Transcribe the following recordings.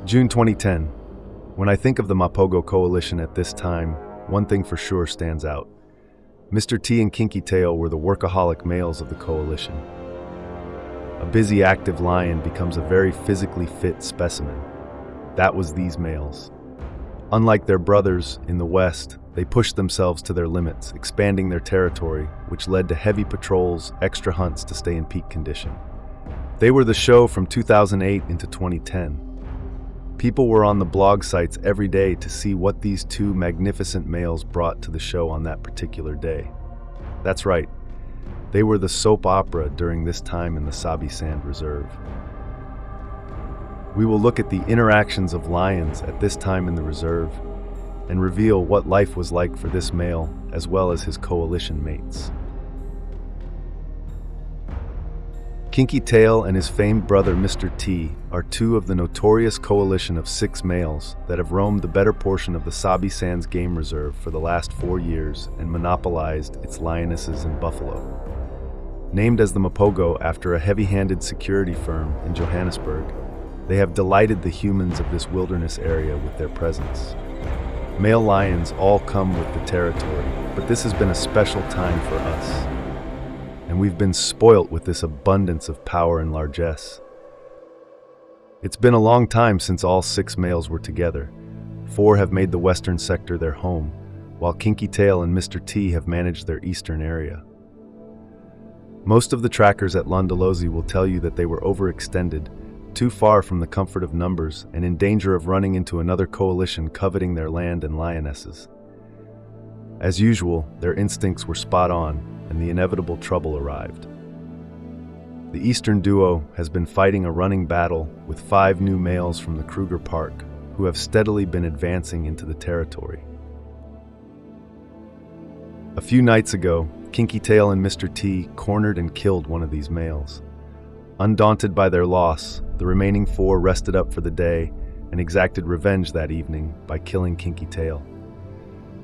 June 2010. When I think of the Mapogo Coalition at this time, one thing for sure stands out. Mr. T and Kinky Tail were the workaholic males of the coalition. A busy, active lion becomes a very physically fit specimen. That was these males. Unlike their brothers in the West, they pushed themselves to their limits, expanding their territory, which led to heavy patrols, extra hunts to stay in peak condition. They were the show from 2008 into 2010. People were on the blog sites every day to see what these two magnificent males brought to the show on that particular day. That's right, they were the soap opera during this time in the Sabi Sand Reserve. We will look at the interactions of lions at this time in the reserve and reveal what life was like for this male as well as his coalition mates. Kinky Tail and his famed brother Mr. T are two of the notorious coalition of 6 males that have roamed the better portion of the Sabi Sands Game Reserve for the last 4 years and monopolized its lionesses and buffalo. Named as the Mapogo after a heavy-handed security firm in Johannesburg, they have delighted the humans of this wilderness area with their presence. Male lions all come with the territory, but this has been a special time for us. And we've been spoilt with this abundance of power and largesse. It's been a long time since all 6 males were together. 4 have made the western sector their home, while Kinky Tail and Mr. T have managed their eastern area. Most of the trackers at Londolozi will tell you that they were overextended, too far from the comfort of numbers, and in danger of running into another coalition coveting their land and lionesses. As usual, their instincts were spot on, and the inevitable trouble arrived. The Eastern duo has been fighting a running battle with 5 new males from the Kruger Park, who have steadily been advancing into the territory. A few nights ago, Kinky Tail and Mr. T cornered and killed one of these males. Undaunted by their loss, the remaining 4 rested up for the day and exacted revenge that evening by killing Kinky Tail.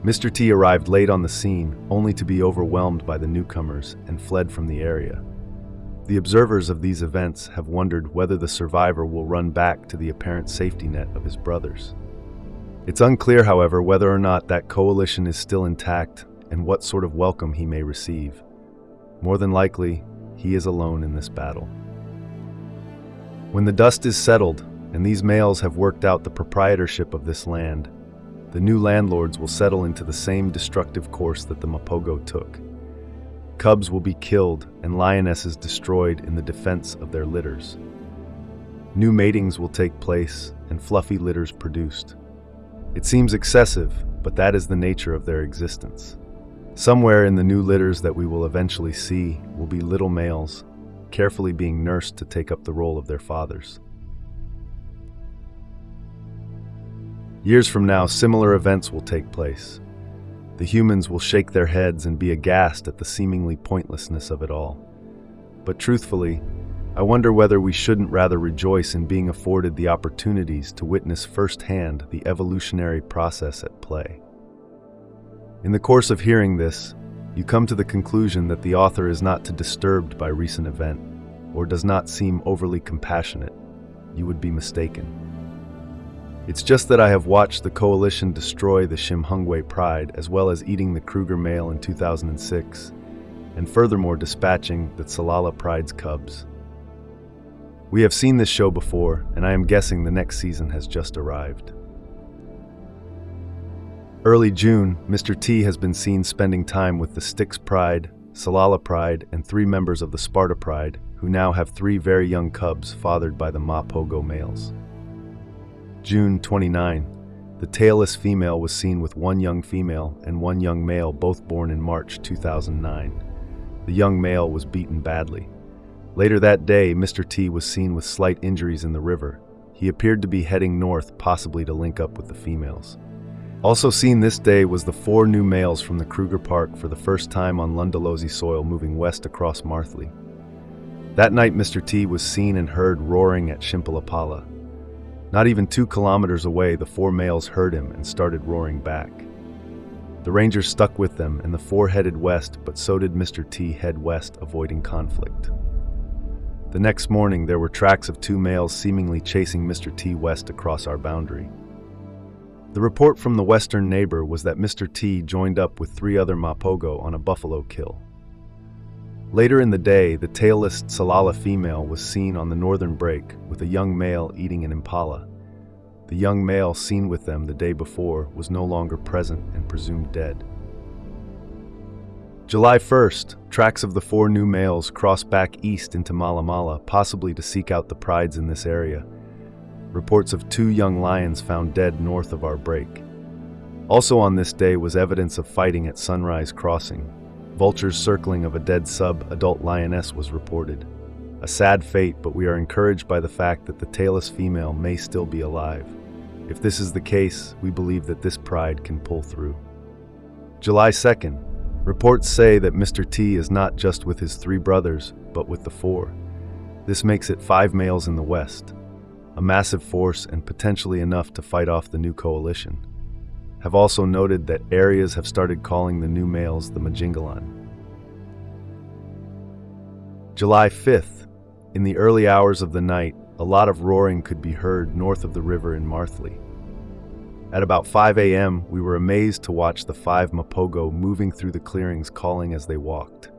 Mr. T arrived late on the scene, only to be overwhelmed by the newcomers and fled from the area. The observers of these events have wondered whether the survivor will run back to the apparent safety net of his brothers. It's unclear, however, whether or not that coalition is still intact and what sort of welcome he may receive. More than likely, he is alone in this battle. When the dust is settled and these males have worked out the proprietorship of this land, the new landlords will settle into the same destructive course that the Mapogo took. Cubs will be killed and lionesses destroyed in the defense of their litters. New matings will take place and fluffy litters produced. It seems excessive, but that is the nature of their existence. Somewhere in the new litters that we will eventually see will be little males, carefully being nursed to take up the role of their fathers. Years from now, similar events will take place. The humans will shake their heads and be aghast at the seemingly pointlessness of it all. But truthfully, I wonder whether we shouldn't rather rejoice in being afforded the opportunities to witness firsthand the evolutionary process at play. In the course of hearing this, you come to the conclusion that the author is not too disturbed by recent event, or does not seem overly compassionate. You would be mistaken. It's just that I have watched the coalition destroy the Shimhungwe Pride as well as eating the Kruger male in 2006, and furthermore dispatching the Tsalala Pride's cubs. We have seen this show before, and I am guessing the next season has just arrived. Early June, Mr. T has been seen spending time with the Styx Pride, Tsalala Pride, and 3 members of the Sparta Pride, who now have 3 very young cubs fathered by the Mapogo males. June 29, the tailless female was seen with 1 young female and 1 young male, both born in March 2009. The young male was beaten badly. Later that day, Mr. T was seen with slight injuries in the river. He appeared to be heading north, possibly to link up with the females. Also seen this day was the 4 new males from the Kruger Park for the first time on Londolozi soil moving west across Marthley. That night, Mr. T was seen and heard roaring at Shimpalapala. Not even 2 kilometers away, the 4 males heard him and started roaring back. The rangers stuck with them, and the 4 headed west, but so did Mr. T head west, avoiding conflict. The next morning, there were tracks of 2 males seemingly chasing Mr. T west across our boundary. The report from the western neighbor was that Mr. T joined up with 3 other Mapogo on a buffalo kill. Later in the day, the tailless Salala female was seen on the northern break with a young male eating an impala. The young male seen with them the day before was no longer present and presumed dead. July 1st, tracks of the 4 new males crossed back east into Malamala, possibly to seek out the prides in this area. Reports of 2 young lions found dead north of our break. Also on this day was evidence of fighting at Sunrise Crossing. Vultures circling of a dead sub-adult lioness was reported. A sad fate, but we are encouraged by the fact that the tailless female may still be alive. If this is the case, we believe that this pride can pull through. July 2nd. Reports say that Mr. T is not just with his 3 brothers, but with the 4. This makes it 5 males in the west, a massive force and potentially enough to fight off the new coalition. Have also noted that areas have started calling the new males the Majingalan. July 5th. In the early hours of the night, a lot of roaring could be heard north of the river in Marthley. At about 5 a.m., we were amazed to watch the 5 Mapogo moving through the clearings calling as they walked.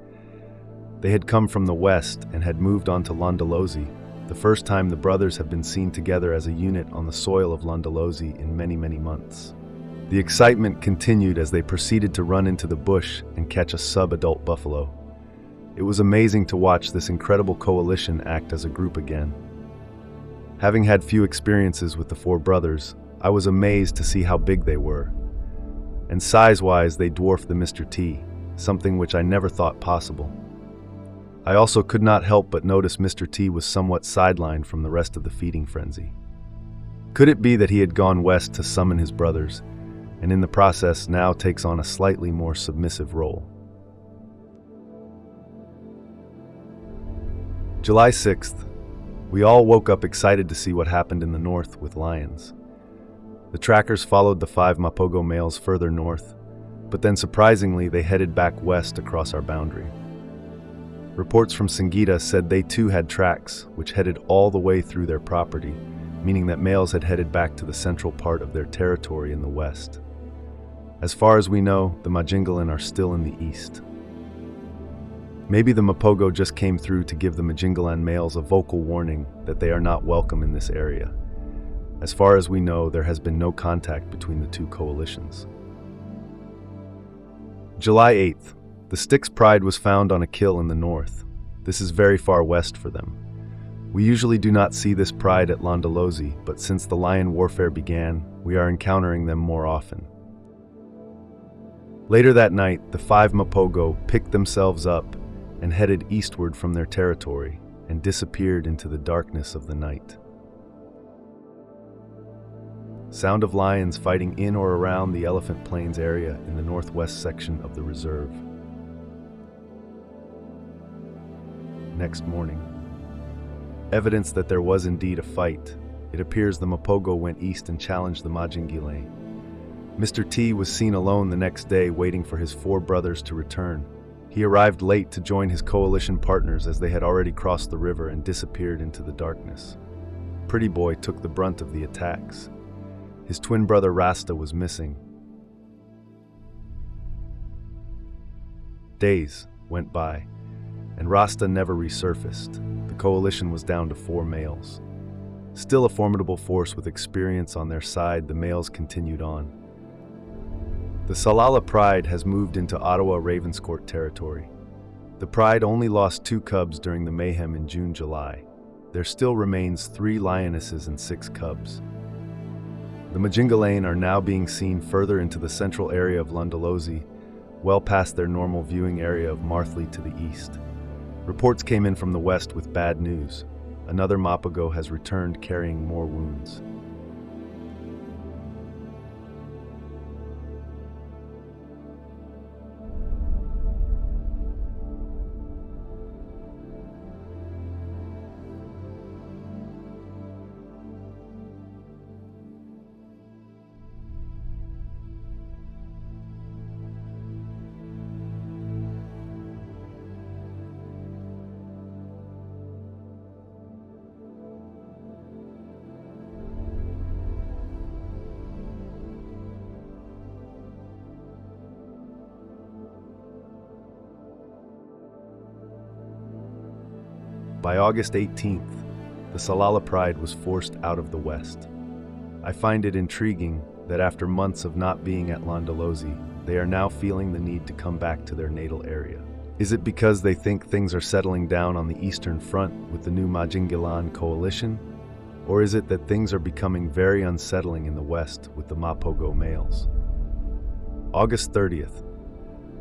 They had come from the west and had moved on to Londolozi, the first time the brothers have been seen together as a unit on the soil of Londolozi in many, many months. The excitement continued as they proceeded to run into the bush and catch a sub-adult buffalo. It was amazing to watch this incredible coalition act as a group again. Having had few experiences with the 4 brothers, I was amazed to see how big they were. And size-wise, they dwarfed the Mr. T, something which I never thought possible. I also could not help but notice Mr. T was somewhat sidelined from the rest of the feeding frenzy. Could it be that he had gone west to summon his brothers, and in the process now takes on a slightly more submissive role? July 6th. We all woke up excited to see what happened in the north with lions. The trackers followed the 5 Mapogo males further north, but then surprisingly they headed back west across our boundary. Reports from Singita said they too had tracks, which headed all the way through their property, meaning that males had headed back to the central part of their territory in the west. As far as we know, the Majingalan are still in the east. Maybe the Mapogo just came through to give the Majingalan males a vocal warning that they are not welcome in this area. As far as we know, there has been no contact between the 2 coalitions. July 8th. The Styx pride was found on a kill in the north. This is very far west for them. We usually do not see this pride at Londolozi, but since the lion warfare began, we are encountering them more often. Later that night, the 5 Mapogo picked themselves up and headed eastward from their territory and disappeared into the darkness of the night. Sound of lions fighting in or around the Elephant Plains area in the northwest section of the reserve. Next morning. Evidence that there was indeed a fight. It appears the Mapogo went east and challenged the Majingalan. Mr. T was seen alone the next day waiting for his 4 brothers to return. He arrived late to join his coalition partners as they had already crossed the river and disappeared into the darkness. Pretty Boy took the brunt of the attacks. His twin brother Rasta was missing. Days went by, and Rasta never resurfaced. The coalition was down to 4 males. Still a formidable force with experience on their side, the males continued on. The Salala Pride has moved into Ottawa Ravenscourt territory. The Pride only lost 2 cubs during the mayhem in June-July. There still remains 3 lionesses and 6 cubs. The Majingalan are now being seen further into the central area of Londolozi, well past their normal viewing area of Marthley to the east. Reports came in from the west with bad news. Another Mapogo has returned carrying more wounds. By August 18th, the Salala Pride was forced out of the West. I find it intriguing that after months of not being at Londolozi, they are now feeling the need to come back to their natal area. Is it because they think things are settling down on the Eastern Front with the new Mapogo Coalition? Or is it that things are becoming very unsettling in the West with the Mapogo males? August 30th.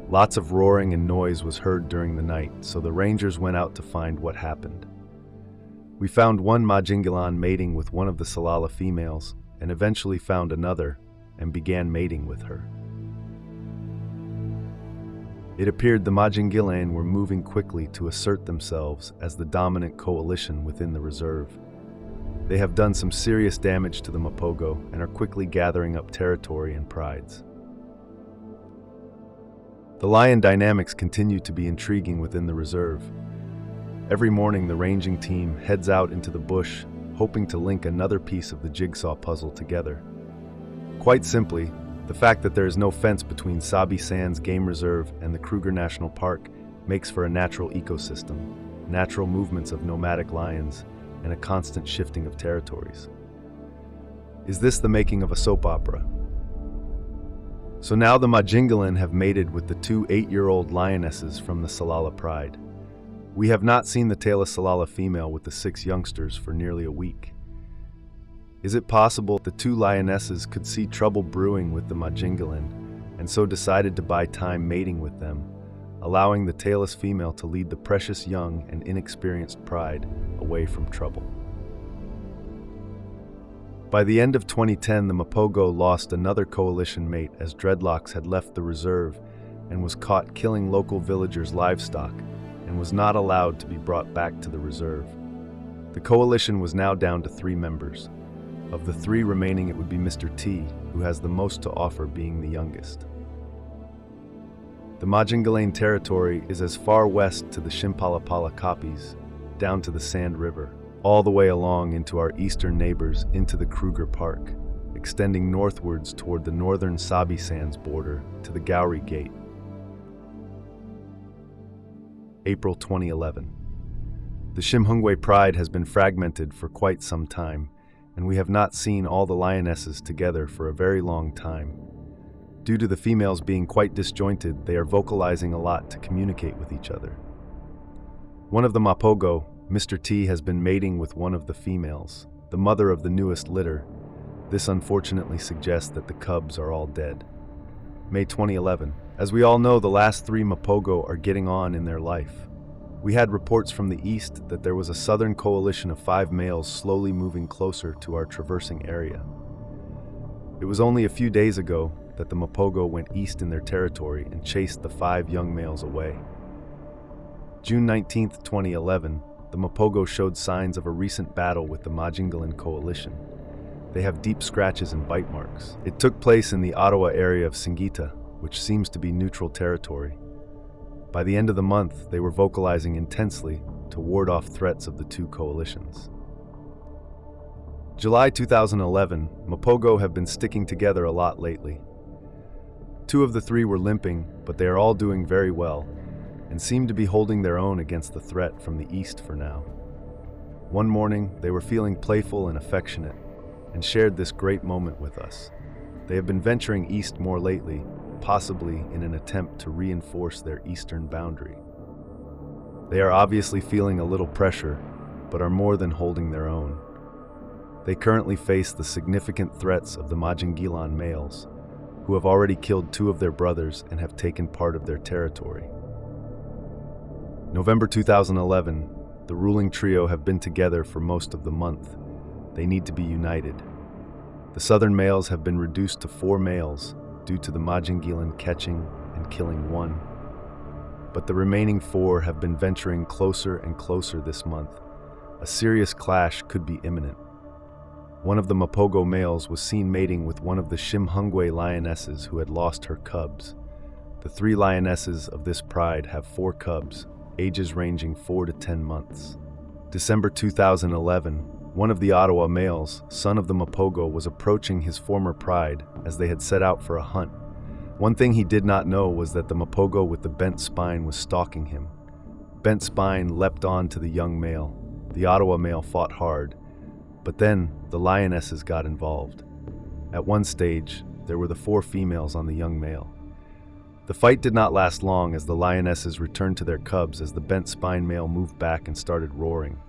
Lots of roaring and noise was heard during the night, so the rangers went out to find what happened. We found one Majingilan mating with one of the Salala females, and eventually found another and began mating with her. It appeared the Majingilan were moving quickly to assert themselves as the dominant coalition within the reserve. They have done some serious damage to the Mapogo and are quickly gathering up territory and prides. The lion dynamics continue to be intriguing within the reserve. Every morning the ranging team heads out into the bush, hoping to link another piece of the jigsaw puzzle together. Quite simply, the fact that there is no fence between Sabi Sands Game Reserve and the Kruger National Park makes for a natural ecosystem, natural movements of nomadic lions, and a constant shifting of territories. Is this the making of a soap opera? So now the Majingilan have mated with the two 8-year-old lionesses from the Salala Pride. We have not seen the tailless Salala female with the 6 youngsters for nearly a week. Is it possible the two lionesses could see trouble brewing with the Majingilan and so decided to buy time mating with them, allowing the tailless female to lead the precious young and inexperienced pride away from trouble? By the end of 2010, the Mapogo lost another coalition mate as Dreadlocks had left the reserve and was caught killing local villagers' livestock and was not allowed to be brought back to the reserve. The coalition was now down to 3 members. Of the 3 remaining, it would be Mr. T, who has the most to offer, being the youngest. The Majingilan territory is as far west to the Shimpalapala Kapis, down to the Sand River, all the way along into our eastern neighbors into the Kruger Park, extending northwards toward the northern Sabi Sands border to the Gowrie Gate. April 2011. The Shimhungwe Pride has been fragmented for quite some time, and we have not seen all the lionesses together for a very long time. Due to the females being quite disjointed, they are vocalizing a lot to communicate with each other. One of the Mapogo, Mr. T, has been mating with one of the females, the mother of the newest litter. This unfortunately suggests that the cubs are all dead. May 2011. As we all know, the last 3 Mapogo are getting on in their life. We had reports from the east that there was a southern coalition of 5 males slowly moving closer to our traversing area. It was only a few days ago that the Mapogo went east in their territory and chased the 5 young males away. June 19, 2011, the Mapogo showed signs of a recent battle with the Majingilan coalition. They have deep scratches and bite marks. It took place in the Ottawa area of Singita, which seems to be neutral territory. By the end of the month, they were vocalizing intensely to ward off threats of the 2 coalitions. July 2011, Mapogo have been sticking together a lot lately. 2 of the 3 were limping, but they are all doing very well, and seem to be holding their own against the threat from the east for now. One morning, they were feeling playful and affectionate, and shared this great moment with us. They have been venturing east more lately, possibly in an attempt to reinforce their eastern boundary. They are obviously feeling a little pressure, but are more than holding their own. They currently face the significant threats of the Majingilan males, who have already killed 2 of their brothers and have taken part of their territory. November 2011, the ruling trio have been together for most of the month. They need to be united. The southern males have been reduced to 4 males due to the Majingilan catching and killing 1. But the remaining 4 have been venturing closer and closer this month. A serious clash could be imminent. One of the Mapogo males was seen mating with one of the Shimhungwe lionesses who had lost her cubs. The 3 lionesses of this pride have 4 cubs, ages ranging 4 to 10 months. December 2011, one of the Ottawa males, son of the Mapogo, was approaching his former pride as they had set out for a hunt. One thing he did not know was that the Mapogo with the bent spine was stalking him. Bent Spine leapt on to the young male. The Ottawa male fought hard, but then the lionesses got involved. At one stage, there were the 4 females on the young male. The fight did not last long as the lionesses returned to their cubs as the Bent Spine male moved back and started roaring.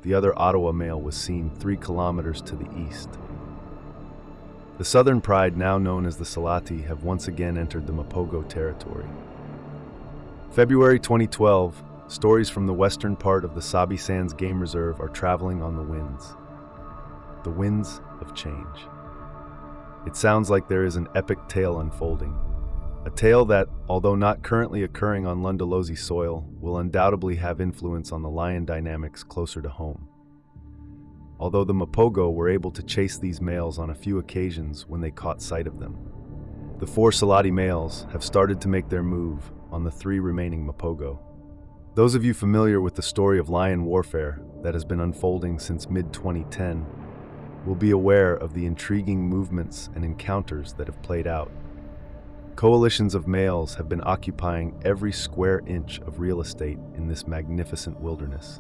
The other Ottawa male was seen 3 kilometers to the east. The Southern Pride, now known as the Salati, have once again entered the Mapogo territory. February 2012, stories from the western part of the Sabi Sands Game Reserve are traveling on the winds. The winds of change. It sounds like there is an epic tale unfolding. A tale that, although not currently occurring on Lundalozi soil, will undoubtedly have influence on the lion dynamics closer to home. Although the Mapogo were able to chase these males on a few occasions when they caught sight of them, the 4 Salati males have started to make their move on the 3 remaining Mapogo. Those of you familiar with the story of lion warfare that has been unfolding since mid-2010 will be aware of the intriguing movements and encounters that have played out. Coalitions of males have been occupying every square inch of real estate in this magnificent wilderness.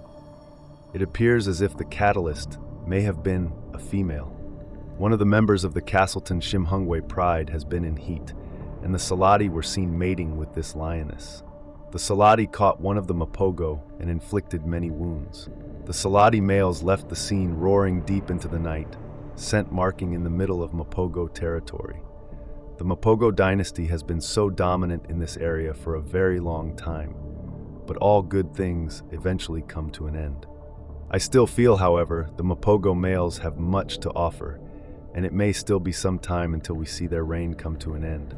It appears as if the catalyst may have been a female. One of the members of the Castleton Shimhungwe Pride has been in heat, and the Salati were seen mating with this lioness. The Salati caught one of the Mapogo and inflicted many wounds. The Salati males left the scene roaring deep into the night, scent marking in the middle of Mapogo territory. The Mapogo dynasty has been so dominant in this area for a very long time, but all good things eventually come to an end. I still feel, however, the Mapogo males have much to offer, and it may still be some time until we see their reign come to an end.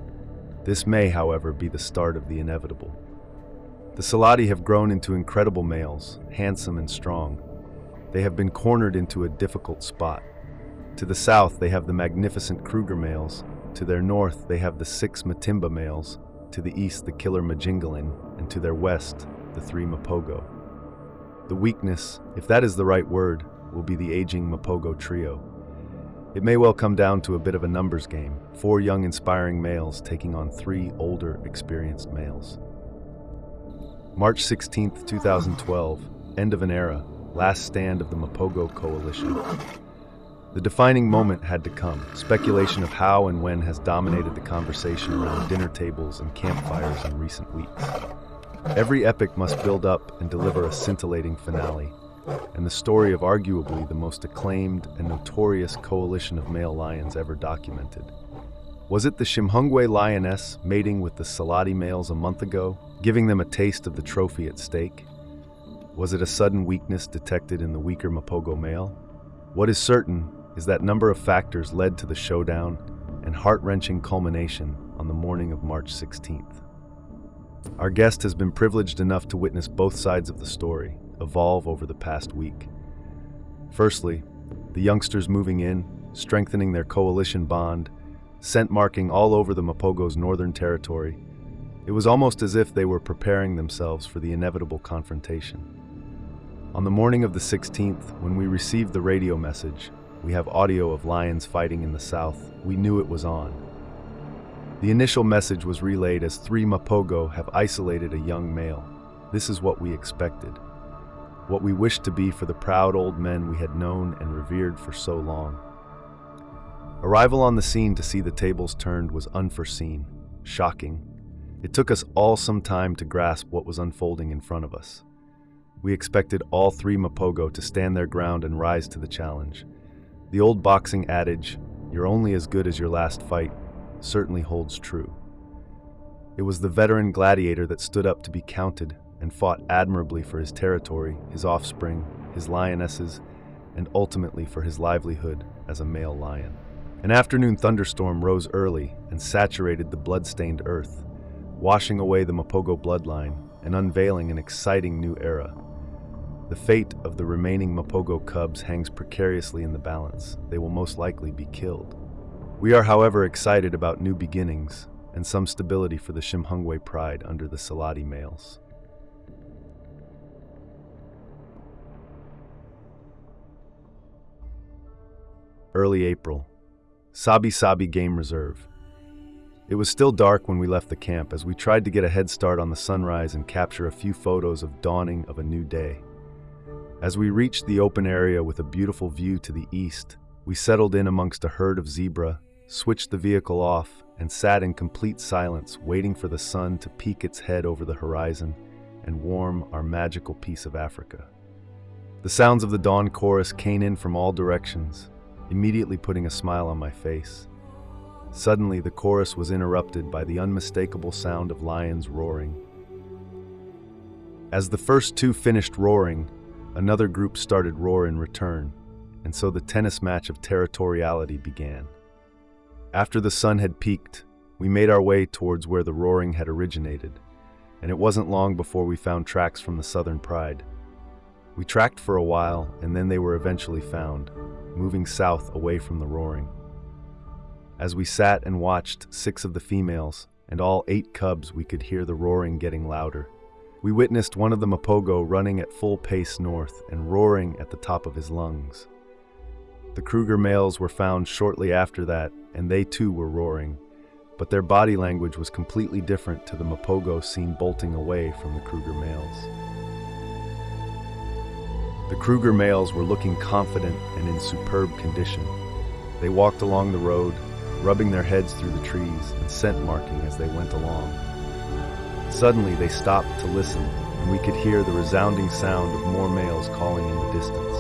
This may, however, be the start of the inevitable. The Salati have grown into incredible males, handsome and strong. They have been cornered into a difficult spot. To the south, they have the magnificent Kruger males. To their north, they have the 6 Matimba males. To the east, the killer Majingalin, and to their west, the 3 Mapogo. The weakness, if that is the right word, will be the aging Mapogo trio. It may well come down to a bit of a numbers game, 4 young inspiring males taking on 3 older experienced males. March 16, 2012, end of an era, last stand of the Mapogo Coalition. The defining moment had to come. Speculation of how and when has dominated the conversation around dinner tables and campfires in recent weeks. Every epic must build up and deliver a scintillating finale, and the story of arguably the most acclaimed and notorious coalition of male lions ever documented. Was it the Shimhungwe lioness mating with the Salati males a month ago, giving them a taste of the trophy at stake? Was it a sudden weakness detected in the weaker Mapogo male? What is certain is that number of factors led to the showdown and heart-wrenching culmination on the morning of March 16th. Our guest has been privileged enough to witness both sides of the story evolve over the past week. Firstly, the youngsters moving in, strengthening their coalition bond, scent marking all over the Mapogo's northern territory. It was almost as if they were preparing themselves for the inevitable confrontation. On the morning of the 16th, when we received the radio message, we have audio of lions fighting in the south. We knew it was on. The initial message was relayed as 3 Mapogo have isolated a young male. This is what we expected. What we wished to be for the proud old men we had known and revered for so long. Arrival on the scene to see the tables turned was unforeseen, shocking. It took us all some time to grasp what was unfolding in front of us. We expected all 3 Mapogo to stand their ground and rise to the challenge. The old boxing adage, "You're only as good as your last fight," certainly holds true. It was the veteran gladiator that stood up to be counted and fought admirably for his territory, his offspring, his lionesses, and ultimately for his livelihood as a male lion. An afternoon thunderstorm rose early and saturated the blood-stained earth, washing away the Mapogo bloodline and unveiling an exciting new era. The fate of the remaining Mapogo cubs hangs precariously in the balance. They will most likely be killed. We are, however, excited about new beginnings and some stability for the Shimhungwe Pride under the Salati males. Early April. Sabi Sabi Game Reserve. It was still dark when we left the camp as we tried to get a head start on the sunrise and capture a few photos of dawning of a new day. As we reached the open area with a beautiful view to the east, we settled in amongst a herd of zebra, switched the vehicle off, and sat in complete silence, waiting for the sun to peek its head over the horizon and warm our magical piece of Africa. The sounds of the dawn chorus came in from all directions, immediately putting a smile on my face. Suddenly, the chorus was interrupted by the unmistakable sound of lions roaring. As the first two finished roaring, another group started roar in return, and so the tennis match of territoriality began. After the sun had peaked, we made our way towards where the roaring had originated, and it wasn't long before we found tracks from the Southern Pride. We tracked for a while, and then they were eventually found, moving south away from the roaring. As we sat and watched 6 of the females and all 8 cubs, we could hear the roaring getting louder. We witnessed one of the Mapogo running at full pace north and roaring at the top of his lungs. The Kruger males were found shortly after that, and they too were roaring, but their body language was completely different to the Mapogo seen bolting away from the Kruger males. The Kruger males were looking confident and in superb condition. They walked along the road, rubbing their heads through the trees and scent marking as they went along. Suddenly they stopped to listen, and we could hear the resounding sound of more males calling in the distance.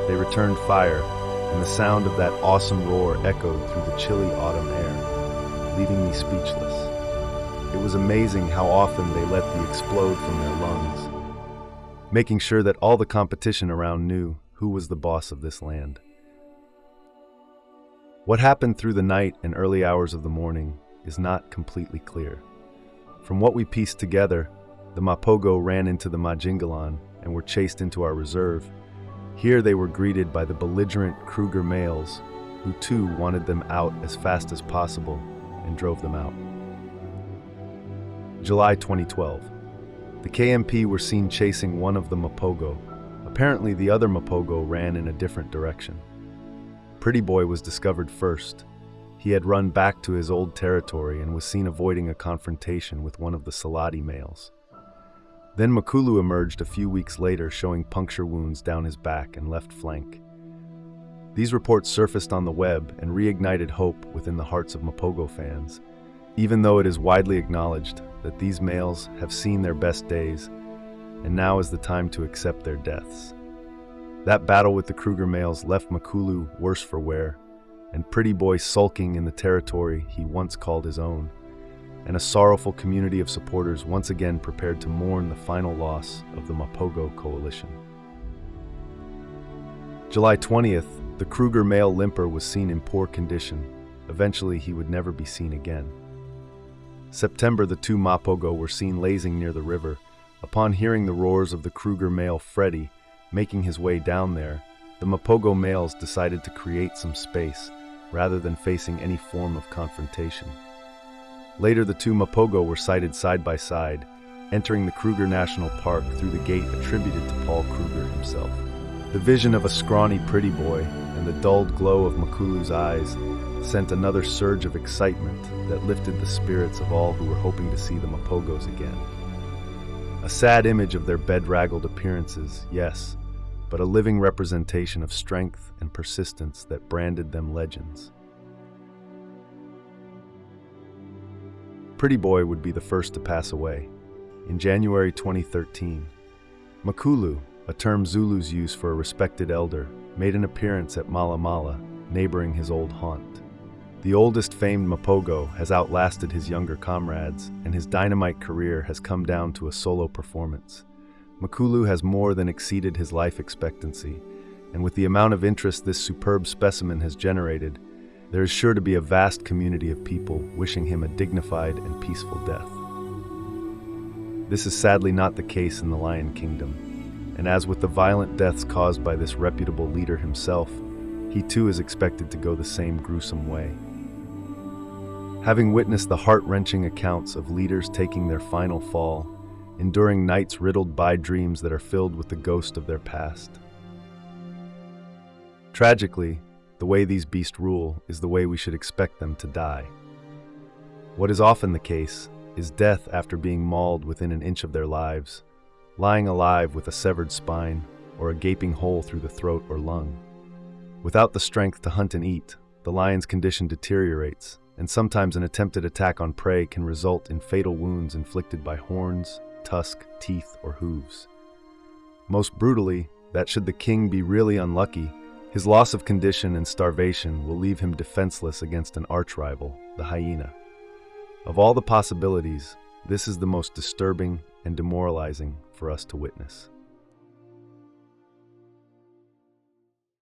They returned fire, and the sound of that awesome roar echoed through the chilly autumn air, leaving me speechless. It was amazing how often they let the explode from their lungs, making sure that all the competition around knew who was the boss of this land. What happened through the night and early hours of the morning is not completely clear. From what we pieced together, the Mapogo ran into the Majingalan and were chased into our reserve. Here they were greeted by the belligerent Kruger males, who too wanted them out as fast as possible and drove them out. July 2012. The KMP were seen chasing one of the Mapogo. Apparently the other Mapogo ran in a different direction. Pretty Boy was discovered first. He had run back to his old territory and was seen avoiding a confrontation with one of the Saladi males. Then Makulu emerged a few weeks later, showing puncture wounds down his back and left flank. These reports surfaced on the web and reignited hope within the hearts of Mapogo fans, even though it is widely acknowledged that these males have seen their best days, and now is the time to accept their deaths. That battle with the Kruger males left Makulu worse for wear, and Pretty Boy sulking in the territory he once called his own, and a sorrowful community of supporters once again prepared to mourn the final loss of the Mapogo Coalition. July 20th, the Kruger male limper was seen in poor condition. Eventually, he would never be seen again. September, the 2 Mapogo were seen lazing near the river. Upon hearing the roars of the Kruger male Freddy making his way down there, the Mapogo males decided to create some space rather than facing any form of confrontation. Later, the 2 Mapogo were sighted side by side, entering the Kruger National Park through the gate attributed to Paul Kruger himself. The vision of a scrawny Pretty Boy and the dulled glow of Makulu's eyes sent another surge of excitement that lifted the spirits of all who were hoping to see the Mapogos again. A sad image of their bedraggled appearances, yes, but a living representation of strength and persistence that branded them legends. Pretty Boy would be the first to pass away. In January 2013, Makulu, a term Zulus use for a respected elder, made an appearance at Mala Mala, neighboring his old haunt. The oldest famed Mapogo has outlasted his younger comrades, and his dynamite career has come down to a solo performance. Makulu has more than exceeded his life expectancy, and with the amount of interest this superb specimen has generated, there is sure to be a vast community of people wishing him a dignified and peaceful death. This is sadly not the case in the Lion Kingdom, and as with the violent deaths caused by this reputable leader himself, he too is expected to go the same gruesome way. Having witnessed the heart-wrenching accounts of leaders taking their final fall, enduring nights riddled by dreams that are filled with the ghost of their past. Tragically, the way these beasts rule is the way we should expect them to die. What is often the case is death after being mauled within an inch of their lives, lying alive with a severed spine or a gaping hole through the throat or lung. Without the strength to hunt and eat, the lion's condition deteriorates, and sometimes an attempted attack on prey can result in fatal wounds inflicted by horns, tusk, teeth, or hooves. Most brutally, that should the king be really unlucky, his loss of condition and starvation will leave him defenseless against an arch-rival, the hyena. Of all the possibilities, this is the most disturbing and demoralizing for us to witness.